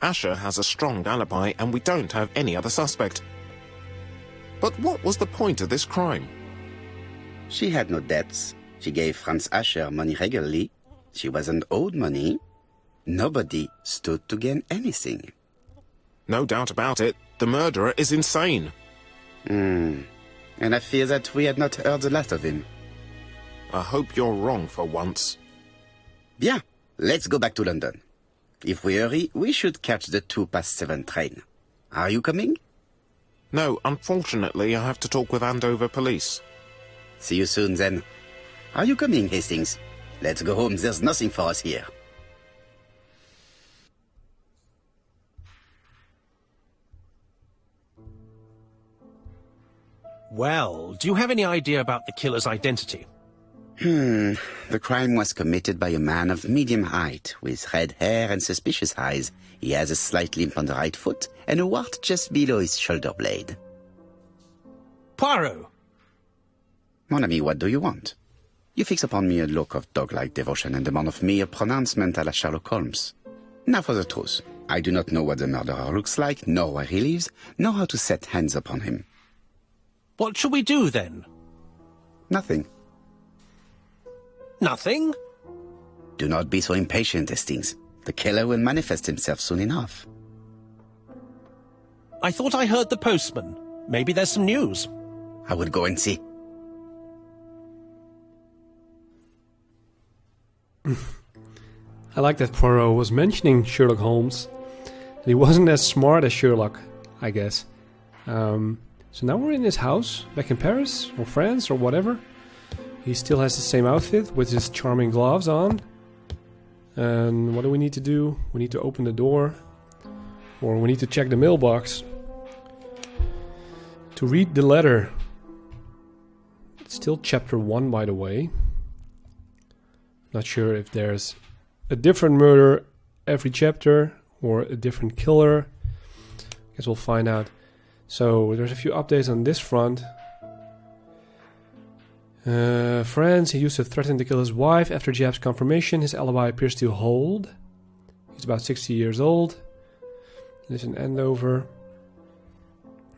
Asher has a strong alibi and we don't have any other suspect. But what was the point of this crime? She had no debts. She gave Franz Asher money regularly. She wasn't owed money. Nobody stood to gain anything. No doubt about it, the murderer is insane. And I fear that we had not heard the last of him. I hope you're wrong for once. Bien, let's go back to London. If we hurry, we should catch the 7:02 train. Are you coming? No, unfortunately, I have to talk with Andover police. See you soon, then. Are you coming, Hastings? Let's go home. There's nothing for us here. Well, do you have any idea about the killer's identity? The crime was committed by a man of medium height, with red hair and suspicious eyes. He has a slight limp on the right foot, and a wart just below his shoulder blade. Poirot! Mon ami, what do you want? You fix upon me a look of dog-like devotion and demand of me a pronouncement à la Sherlock Holmes. Now for the truth. I do not know what the murderer looks like, nor where he lives, nor how to set hands upon him. What shall we do, then? Nothing. Nothing? Do not be so impatient, Hastings. The killer will manifest himself soon enough. I thought I heard the postman. Maybe there's some news. I will go and see. I like that Poirot was mentioning Sherlock Holmes. He wasn't as smart as Sherlock, I guess. So now we're in his house, back in Paris, or France, or whatever. He still has the same outfit, with his charming gloves on. And what do we need to do? We need to open the door. Or we need to check the mailbox. To read the letter. It's still chapter 1, by the way. Not sure if there's a different murder every chapter, or a different killer. Guess we'll find out. So, there's a few updates on this front. France, he used to threaten to kill his wife. After Jab's confirmation, his alibi appears to hold. He's about 60 years old. Lives in Andover.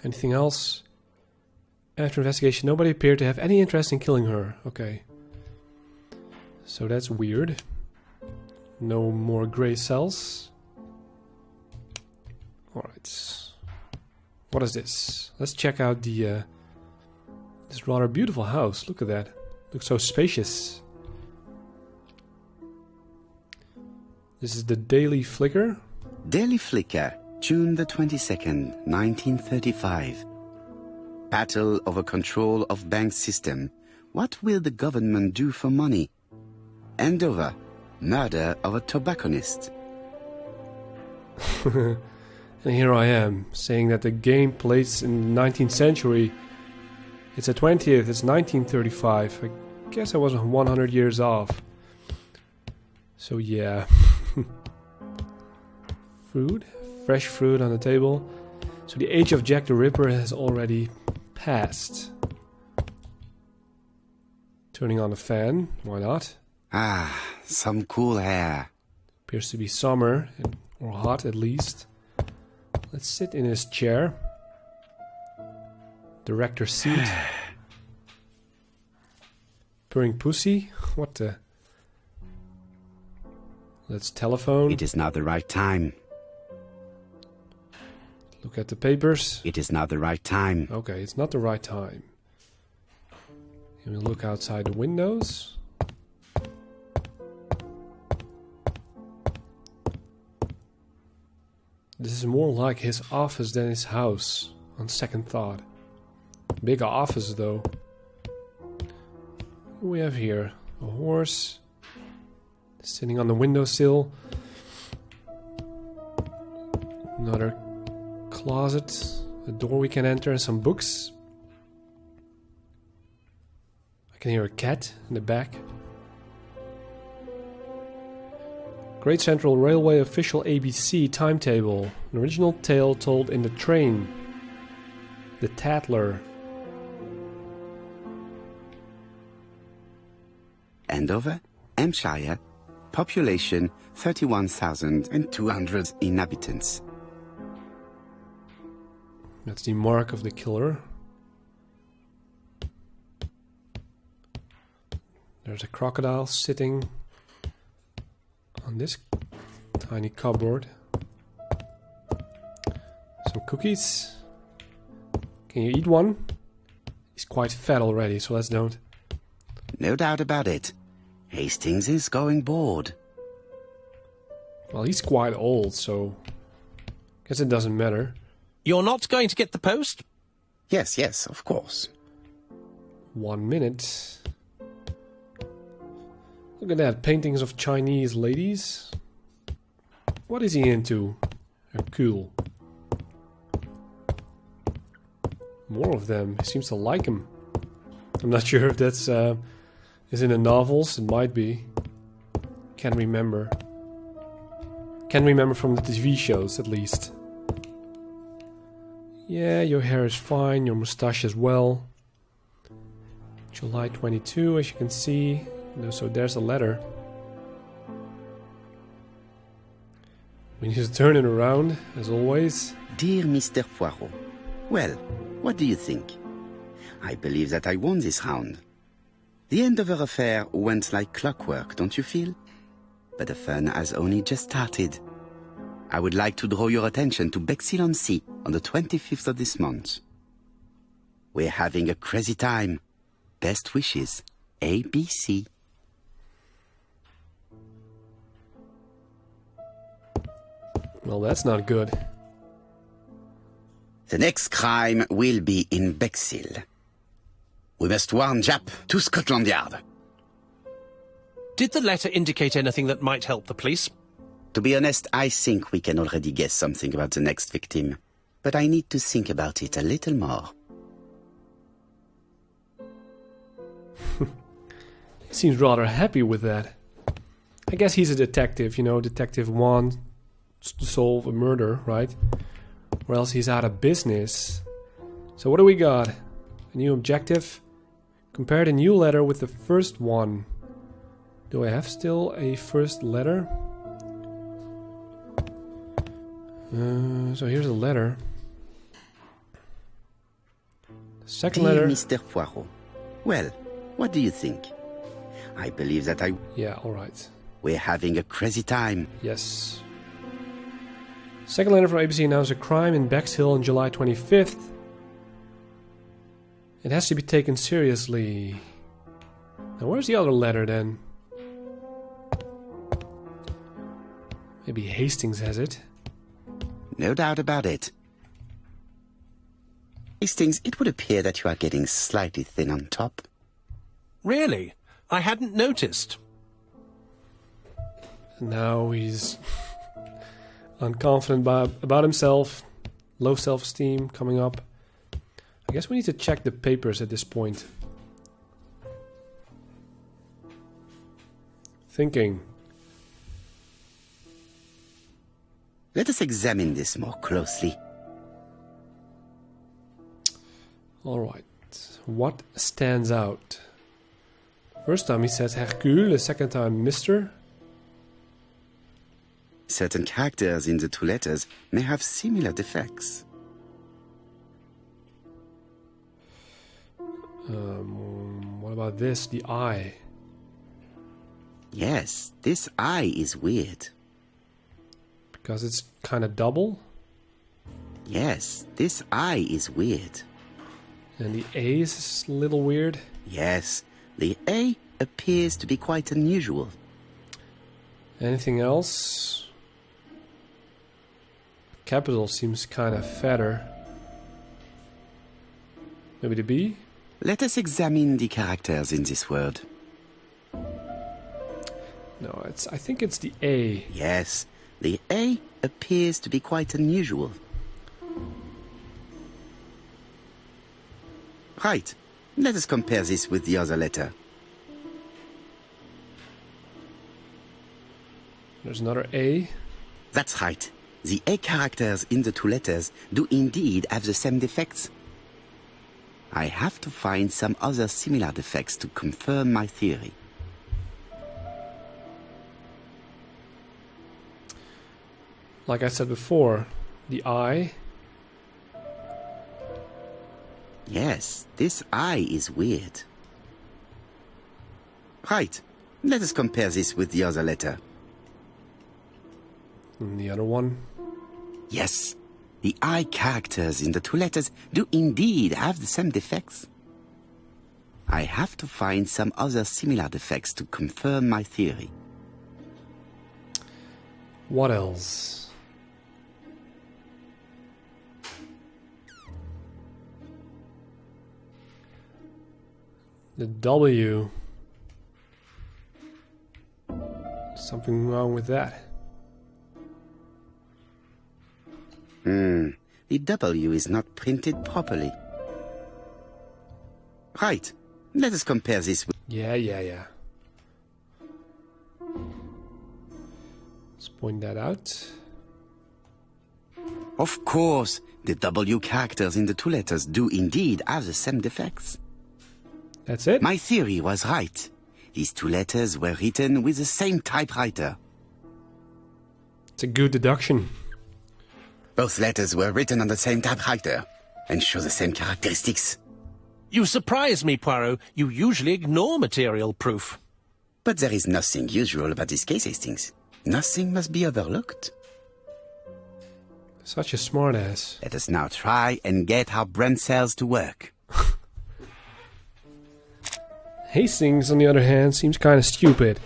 Anything else? After investigation, nobody appeared to have any interest in killing her. Okay. So that's weird. No more gray cells. Alright. What is this? Let's check out the this rather beautiful house. Look at that. Looks so spacious. This is the Daily Flicker. Daily Flicker, June the 22nd, 1935. Battle over control of bank system. What will the government do for money? Andover, murder of a tobacconist. And here I am, saying that the game plays in the 19th century. It's the 20th, it's 1935. I guess I was 100 years off. So yeah. Fruit, fresh fruit on the table. So the age of Jack the Ripper has already passed. Turning on the fan, why not? Ah, some cool air. Appears to be summer, or hot at least. Let's sit in his chair. Director's seat. Purring pussy? What the? Let's telephone. It is not the right time. Look at the papers. It is not the right time. Okay, it's not the right time. And we'll look outside the windows. This is more like his office than his house, on second thought. Big office, though. What do we have here? A horse. Sitting on the windowsill. Another closet. A door we can enter and some books. I can hear a cat in the back. Great Central Railway official ABC timetable. An original tale told in the train. The Tattler. Andover, Hampshire, Population 31,200 inhabitants. That's the mark of the killer. There's a crocodile sitting on this tiny cupboard. Some cookies. Can you eat one? He's quite fat already, so let's don't. No doubt about it. Hastings is going bored. Well, he's quite old, so guess it doesn't matter. You're not going to get the post? Yes, yes, of course. 1 minute. Look at that, paintings of Chinese ladies. What is he into? Hercule. More of them. He seems to like him. I'm not sure if that's is in the novels. It might be. Can't remember. Can't remember from the TV shows, at least. Yeah, your hair is fine. Your mustache as well. July 22, as you can see. So there's a letter. We need to turn it around, as always. Dear Mr. Poirot, well, what do you think? I believe that I won this round. The end of our affair went like clockwork, don't you feel? But the fun has only just started. I would like to draw your attention to Bexhill-on-Sea on the 25th of this month. We're having a crazy time. Best wishes, ABC. Well, that's not good. The next crime will be in Bexhill. We must warn Jap to Scotland Yard. Did the letter indicate anything that might help the police? To be honest, I think we can already guess something about the next victim. But I need to think about it a little more. He seems rather happy with that. I guess he's a detective, you know, Detective wants to solve a murder, right? Or else he's out of business. So what do we got? A new objective? Compare the new letter with the first one. Do I have still a first letter? So here's a letter. Second Dear letter. Mr. Poirot, well, what do you think? I believe that Yeah, alright. we're having a crazy time. Yes. Second letter from ABC announced a crime in Bexhill on July 25th. It has to be taken seriously. Now where's the other letter then? Maybe Hastings has it. No doubt about it. Hastings, it would appear that you are getting slightly thin on top. Really? I hadn't noticed. Now he's unconfident about himself. Low self-esteem coming up. I guess we need to check the papers at this point. Thinking. Let us examine this more closely. Alright. What stands out? First time he says Hercule, the second time Mr. Certain characters in the two letters may have similar defects. What about this? The eye. Yes, this eye is weird. Because it's kind of double. Yes, this eye is weird. And the A is a little weird. Yes, the A appears to be quite unusual. Anything else? Capital seems kind of fatter. Maybe the B? Let us examine the characters in this word. No, I think it's the A. Yes, the A appears to be quite unusual. Right. Let us compare this with the other letter. There's another A. That's right. The A characters in the two letters do indeed have the same defects. I have to find some other similar defects to confirm my theory. like I said before, the eye. Yes, this eye is weird. Right. Let us compare this with the other letter. And the other one. Yes, the eye characters in the two letters do indeed have the same defects. I have to find some other similar defects to confirm my theory. What else? The W. Something wrong with that. The W is not printed properly. Right. Let us compare this with... Yeah. Let's point that out. Of course, the W characters in the two letters do indeed have the same defects. That's it? My theory was right. These two letters were written with the same typewriter. It's a good deduction. Both letters were written on the same typewriter and show the same characteristics. You surprise me, Poirot. You usually ignore material proof. But there is nothing usual about this case, Hastings. Nothing must be overlooked. Such a smartass. Let us now try and get our brain cells to work. Hastings, on the other hand, seems kind of stupid.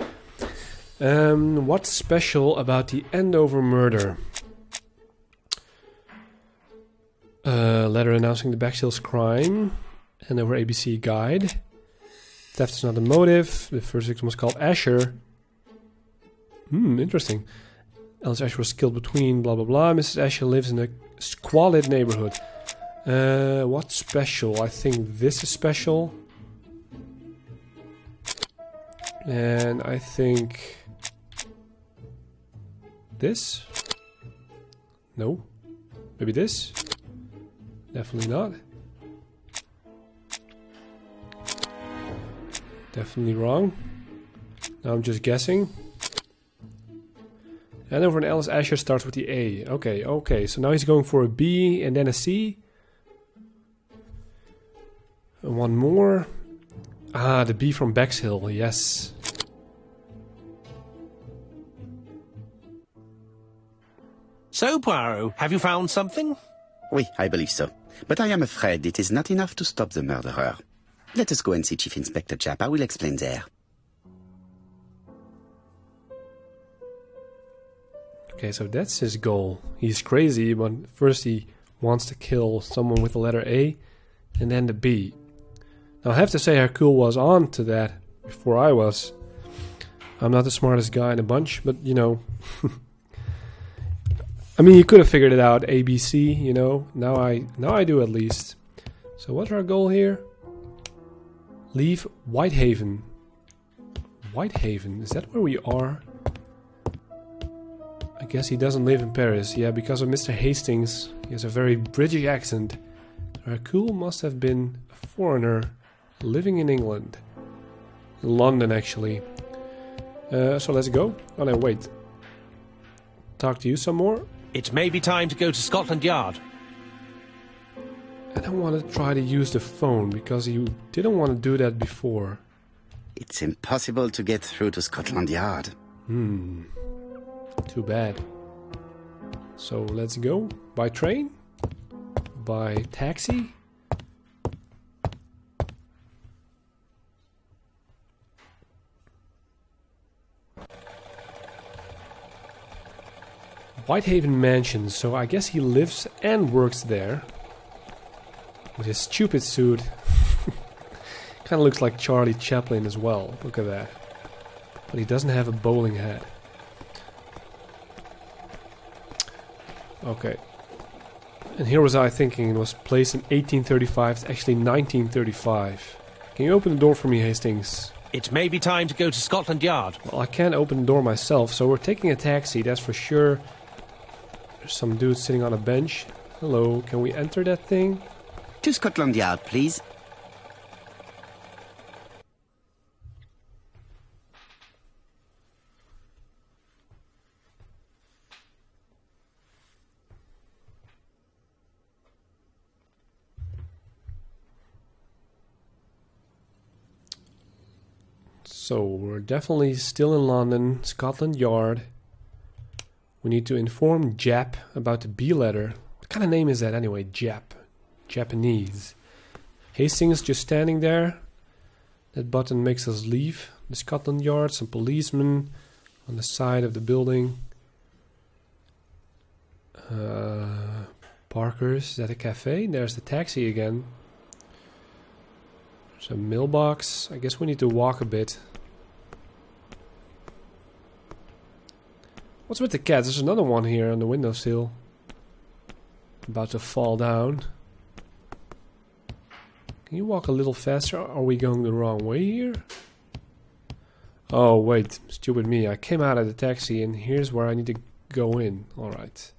What's special about the Andover murder? Letter announcing the Bexhill's crime. Andover ABC guide. Theft is not the motive. The first victim was called Asher. Interesting. Alice Asher was killed between blah blah blah. Mrs. Asher lives in a squalid neighborhood. What's special? I think this is special. And I think this? No. Maybe this? Definitely not. Definitely wrong. Now I'm just guessing. And over an Alice Asher starts with the A. Okay. So now he's going for a B and then a C. And one more. Ah, the B from Bexhill, yes. So, Poirot, have you found something? Oui, I believe so. But I am afraid it is not enough to stop the murderer. Let us go and see Chief Inspector Chapa will explain there. Okay, so that's his goal. He's crazy, but first he wants to kill someone with the letter A and then the B. Now I have to say Hercule was on to that before I was. I'm not the smartest guy in the bunch, but you know. I mean, you could have figured it out, ABC, you know. Now I do at least. So what's our goal here? Leave Whitehaven. Whitehaven, is that where we are? I guess he doesn't live in Paris. Yeah, because of Mr. Hastings, he has a very British accent. Hercule must have been a foreigner living in England. In London, actually. So let's go. Oh no, wait. Talk to you some more. It may be time to go to Scotland Yard. I don't want to try to use the phone, because you didn't want to do that before. It's impossible to get through to Scotland Yard. Too bad. So let's go. By train? By taxi? Whitehaven Mansion, so I guess he lives and works there. With his stupid suit. Kind of looks like Charlie Chaplin as well, look at that. But he doesn't have a bowling hat. Okay. And here was I thinking it was placed in 1835, it's actually 1935. Can you open the door for me, Hastings? It may be time to go to Scotland Yard. Well, I can't open the door myself, so we're taking a taxi, that's for sure. There's some dude sitting on a bench. Hello, can we enter that thing? To Scotland Yard, please. So, we're definitely still in London, Scotland Yard. We need to inform Jap about the B letter. What kind of name is that anyway? Jap. Japanese. Hastings just standing there. That button makes us leave the Scotland Yard. Some policemen on the side of the building. Parker's. Is that a cafe? There's the taxi again. There's a mailbox. I guess we need to walk a bit. What's with the cat? There's another one here on the windowsill. About to fall down. Can you walk a little faster? Are we going the wrong way here? Oh, wait. Stupid me. I came out of the taxi and here's where I need to go in. Alright.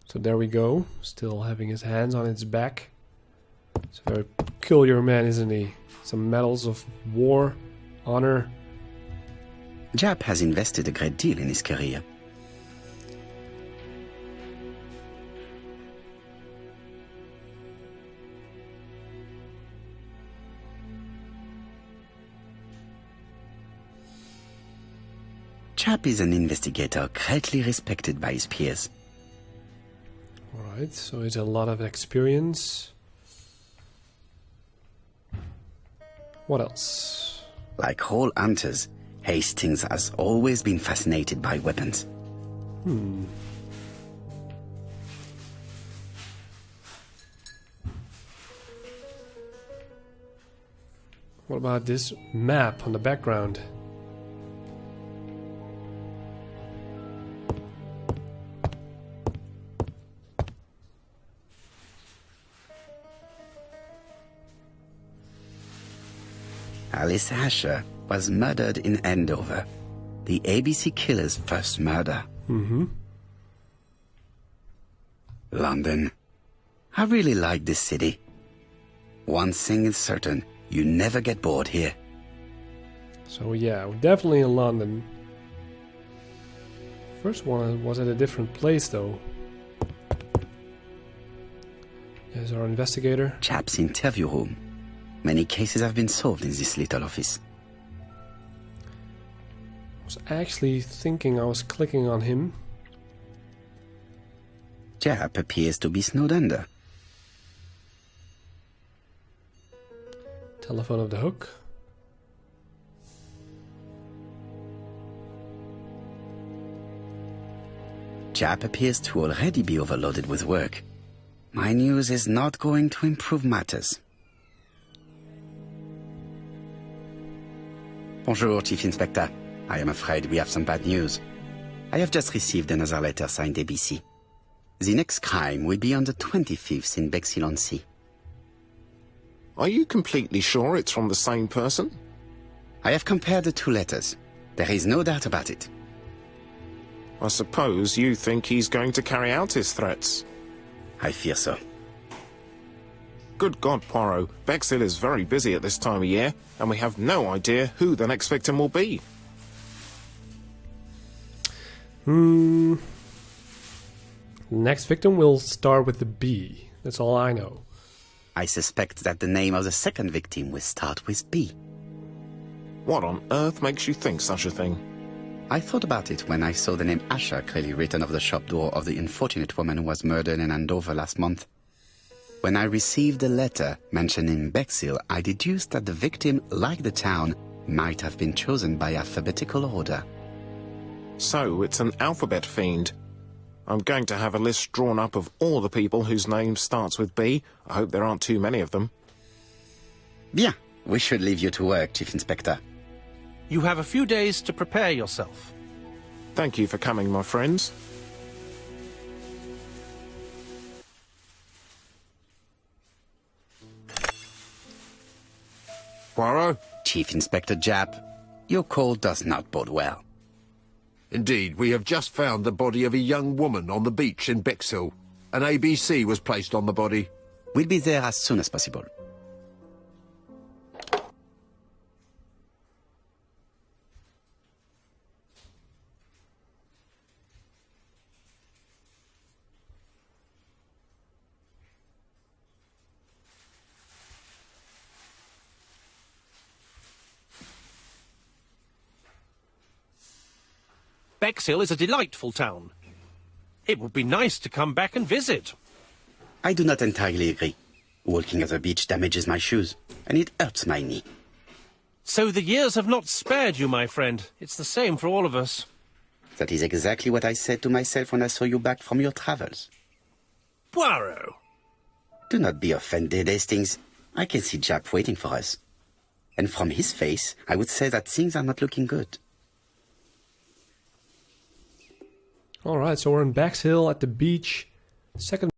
So there we go. Still having his hands on its back. It's a very peculiar man, isn't he? Some medals of war, honor. Jap has invested a great deal in his career. Jap is an investigator greatly respected by his peers. Alright, so it's a lot of experience. What else? Like all hunters, Hastings has always been fascinated by weapons. What about this map on the background? Alice Asher was murdered in Andover, the ABC killer's first murder. London. I really like this city. One thing is certain, you never get bored here. So yeah, we're definitely in London. First one was at a different place though. There's our investigator. Jap's interview room. Many cases have been solved in this little office. I was actually thinking I was clicking on him. Jap appears to be snowed under. Telephone of the hook. Jap appears to already be overloaded with work. My news is not going to improve matters. Bonjour, Chief Inspector. I am afraid we have some bad news. I have just received another letter signed ABC. The next crime will be on the 25th in Bexhill-on-Sea. Are you completely sure it's from the same person? I have compared the two letters. There is no doubt about it. I suppose you think he's going to carry out his threats. I fear so. Good God, Poirot. Bexhill is very busy at this time of year, and we have no idea who the next victim will be. Next victim will start with the B. That's all I know. I suspect that the name of the second victim will start with B. What on earth makes you think such a thing? I thought about it when I saw the name Asher clearly written over the shop door of the unfortunate woman who was murdered in Andover last month. When I received a letter mentioning Bexhill, I deduced that the victim, like the town, might have been chosen by alphabetical order. So it's an alphabet fiend. I'm going to have a list drawn up of all the people whose name starts with B. I hope there aren't too many of them. Bien, we should leave you to work, Chief Inspector. You have a few days to prepare yourself. Thank you for coming, my friends. Poirot? Chief Inspector Jap, your call does not bode well. Indeed, we have just found the body of a young woman on the beach in Bexhill. An ABC was placed on the body. We'll be there as soon as possible. Bexhill is a delightful town. It would be nice to come back and visit. I do not entirely agree. Walking at the beach damages my shoes, and it hurts my knee. So the years have not spared you, my friend. It's the same for all of us. That is exactly what I said to myself when I saw you back from your travels. Poirot! Do not be offended, Hastings. I can see Jack waiting for us. And from his face, I would say that things are not looking good. Alright, so we're in Bexhill at the beach. Second